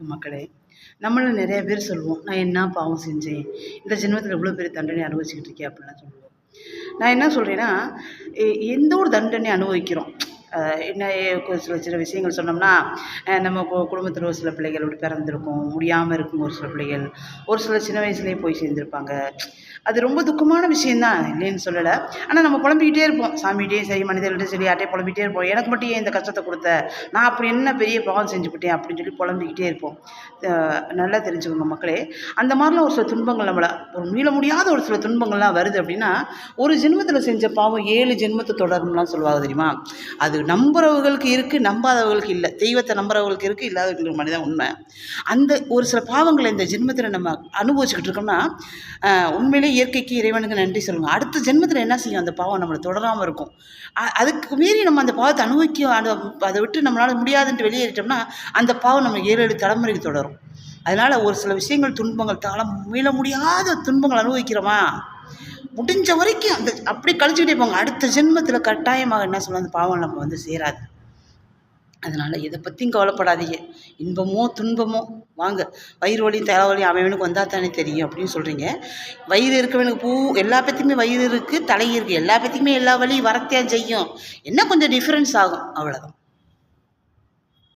வணக்கம் மக்களே. நம்மள நிறைய பேர் சொல்லுவோம், நான் என்ன பாவம் செஞ்சேன், இந்த ஜென்மத்தில் இவ்வளோ பெரிய தண்டனை அனுபவிச்சுக்கிட்டு இருக்கேன் அப்படின்லாம் சொல்லுவோம். நான் என்ன சொல்கிறேன்னா, எந்த ஒரு தண்டனை அனுபவிக்கிறோம். என்ன சில சில விஷயங்கள் சொன்னோம்னா, நம்ம குடும்பத்தில் ஒரு சில பிள்ளைகள் அப்படி பிறந்திருக்கும், முடியாமல் இருக்கும் ஒரு சில பிள்ளைகள், ஒரு சில சின்ன வயசுலேயே போய் சேர்ந்துருப்பாங்க. அது ரொம்ப துக்கமான விஷயந்தான், இல்லைன்னு சொல்லலை. ஆனால் நம்ம புலம்பிக்கிட்டே இருப்போம், சாமிகிட்டேயும் சரி மனிதர்கள்ட்டையும் சரி யார்ட்டையும் புலம்பிக்கிட்டே இருப்போம். எனக்கு மட்டும் ஏன் இந்த கஷ்டத்தை கொடுத்த, நான் அப்படி என்ன பெரிய பாவம் செஞ்சுக்கிட்டேன் அப்படின்னு சொல்லி புலம்பிக்கிட்டே இருப்போம். நல்லா தெரிஞ்சுக்கோங்க மக்களே, அந்த மாதிரிலாம் ஒரு சில துன்பங்கள் நம்மளை ஒரு மீள முடியாத ஒரு சில துன்பங்கள்லாம் வருது அப்படின்னா, ஒரு ஜென்மத்தில் செஞ்ச பாவம் 7 ஜென்மத்தை தொடரும்லாம் சொல்லுவாங்க தெரியுமா. அது நம்புறவர்களுக்கு இருக்குது, நம்பாதவர்களுக்கு இல்லை. தெய்வத்தை நம்புறவர்களுக்கு இருக்குது, இல்லாதவர்களுக்கு மனிதான் உண்மை. அந்த ஒரு சில பாவங்களை இந்த ஜென்மத்தில் நம்ம அனுபவிச்சுக்கிட்டு இருக்கோம்னா, உண்மையிலே இயற்கைக்கு இறைவனுக்கு நன்றி சொல்லுங்க. அடுத்த ஜென்மத்தில் என்ன செய்யும், அந்த பாவம் நம்மளை தொடராமல் இருக்கும். அதுக்கு மீறி நம்ம அந்த பாவத்தை அதை விட்டு நம்மளால் முடியாதுன்ட்டு வெளியேறிட்டோம்னா, அந்த பாவம் நம்ம 7 தலைமுறைக்கு தொடரும். அதனால் ஒரு சில விஷயங்கள் துன்பங்கள் மீள முடியாத துன்பங்கள் அனுபவிக்கிறோமா, முடிஞ்ச வரைக்கும் அந்த அப்படி கழிச்சுக்கிட்டே போங்க. அடுத்த ஜென்மத்தில் கட்டாயமாக என்ன சொல்ல, அந்த பாவம் நம்ம சேராது. அதனால் இதை பற்றியும் கவலைப்படாதீங்க. இன்பமோ துன்பமோ வாங்க, வயிறு வலியும் தலைவலியும் அவனுக்கு வந்தால் தானே தெரியும் அப்படின்னு சொல்கிறீங்க. வயிறு இருக்கவனுக்கு எல்லா பேத்துக்குமே வயிறு இருக்குது, தலை இருக்குது, எல்லா பேத்துக்குமே எல்லா வலியும் வரத்தையும் செய்யும். என்ன கொஞ்சம் டிஃப்ரென்ஸ் ஆகும், அவ்வளோதான்.